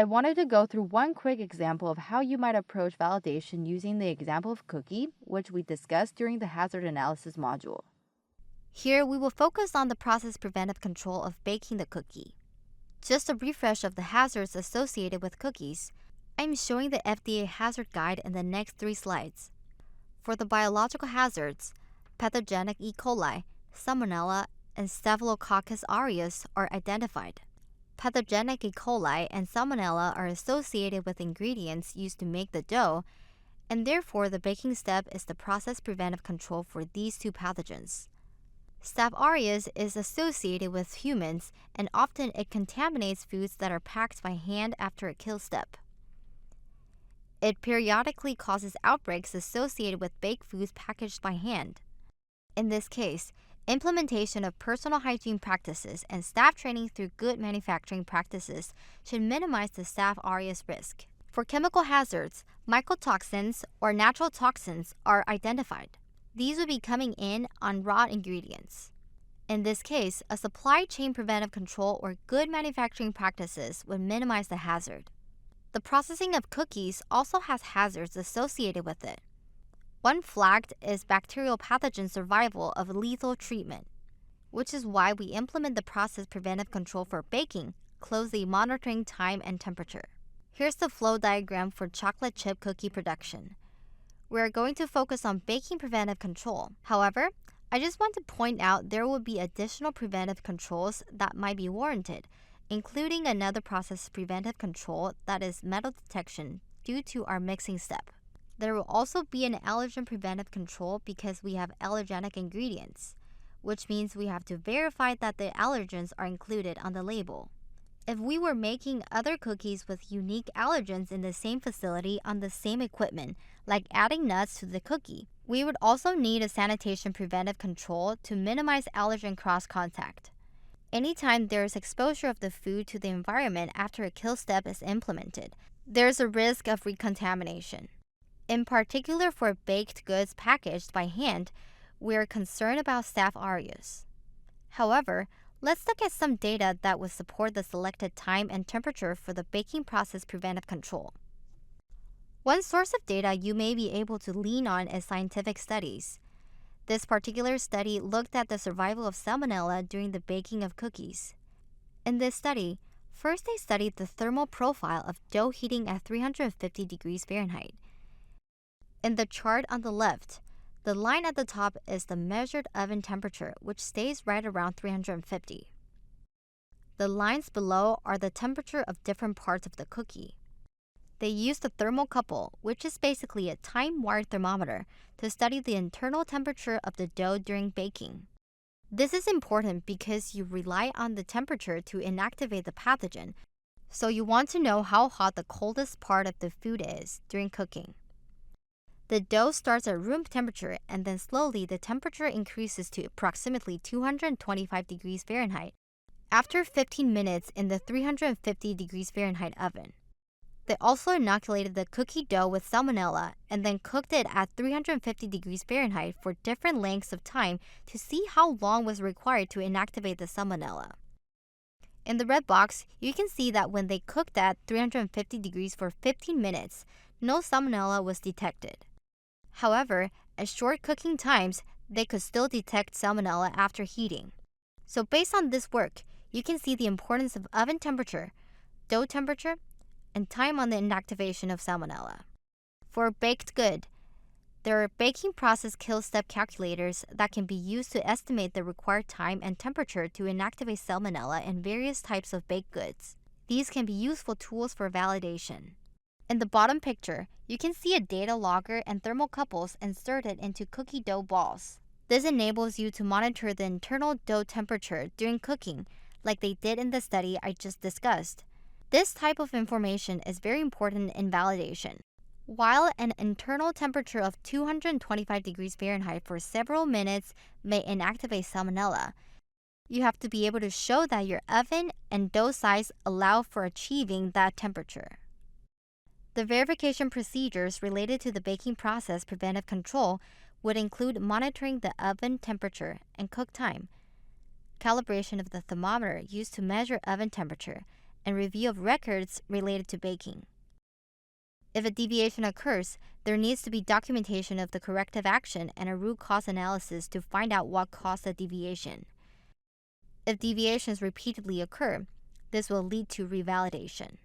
I wanted to go through one quick example of how you might approach validation using the example of cookie, which we discussed during the hazard analysis module. Here, we will focus on the process preventive control of baking the cookie. Just a refresh of the hazards associated with cookies, I'm showing the FDA hazard guide in the next 3 slides. For the biological hazards, pathogenic E. coli, Salmonella, and Staphylococcus aureus are identified. Pathogenic E. coli and Salmonella are associated with ingredients used to make the dough, and therefore the baking step is the process preventive control for these 2 pathogens. Staph aureus is associated with humans, and often it contaminates foods that are packed by hand after a kill step. It periodically causes outbreaks associated with baked foods packaged by hand. In this case, implementation of personal hygiene practices and staff training through good manufacturing practices should minimize the Staph aureus risk. For chemical hazards, mycotoxins or natural toxins are identified. These would be coming in on raw ingredients. In this case, a supply chain preventive control or good manufacturing practices would minimize the hazard. The processing of cookies also has hazards associated with it. One flagged is bacterial pathogen survival of lethal treatment, which is why we implement the process preventive control for baking, closely monitoring time and temperature. Here's the flow diagram for chocolate chip cookie production. We are going to focus on baking preventive control. However, I just want to point out there will be additional preventive controls that might be warranted, including another process preventive control that is metal detection due to our mixing step. There will also be an allergen preventive control because we have allergenic ingredients, which means we have to verify that the allergens are included on the label. If we were making other cookies with unique allergens in the same facility on the same equipment, like adding nuts to the cookie, we would also need a sanitation preventive control to minimize allergen cross-contact. Anytime there is exposure of the food to the environment after a kill step is implemented, there is a risk of recontamination. In particular for baked goods packaged by hand, we are concerned about Staph aureus. However, let's look at some data that would support the selected time and temperature for the baking process preventive control. One source of data you may be able to lean on is scientific studies. This particular study looked at the survival of Salmonella during the baking of cookies. In this study, first they studied the thermal profile of dough heating at 350 degrees Fahrenheit. In the chart on the left, the line at the top is the measured oven temperature, which stays right around 350. The lines below are the temperature of different parts of the cookie. They used the thermocouple, which is basically a time-wired thermometer, to study the internal temperature of the dough during baking. This is important because you rely on the temperature to inactivate the pathogen, so you want to know how hot the coldest part of the food is during cooking. The dough starts at room temperature and then slowly the temperature increases to approximately 225 degrees Fahrenheit after 15 minutes in the 350 degrees Fahrenheit oven. They also inoculated the cookie dough with Salmonella and then cooked it at 350 degrees Fahrenheit for different lengths of time to see how long was required to inactivate the Salmonella. In the red box, you can see that when they cooked at 350 degrees for 15 minutes, no Salmonella was detected. However, at short cooking times, they could still detect Salmonella after heating. So based on this work, you can see the importance of oven temperature, dough temperature, and time on the inactivation of Salmonella. For a baked good, there are baking process kill step calculators that can be used to estimate the required time and temperature to inactivate Salmonella in various types of baked goods. These can be useful tools for validation. In the bottom picture, you can see a data logger and thermocouples inserted into cookie dough balls. This enables you to monitor the internal dough temperature during cooking, like they did in the study I just discussed. This type of information is very important in validation. While an internal temperature of 225 degrees Fahrenheit for several minutes may inactivate Salmonella, you have to be able to show that your oven and dough size allow for achieving that temperature. The verification procedures related to the baking process preventive control would include monitoring the oven temperature and cook time, calibration of the thermometer used to measure oven temperature, and review of records related to baking. If a deviation occurs, there needs to be documentation of the corrective action and a root cause analysis to find out what caused the deviation. If deviations repeatedly occur, this will lead to revalidation.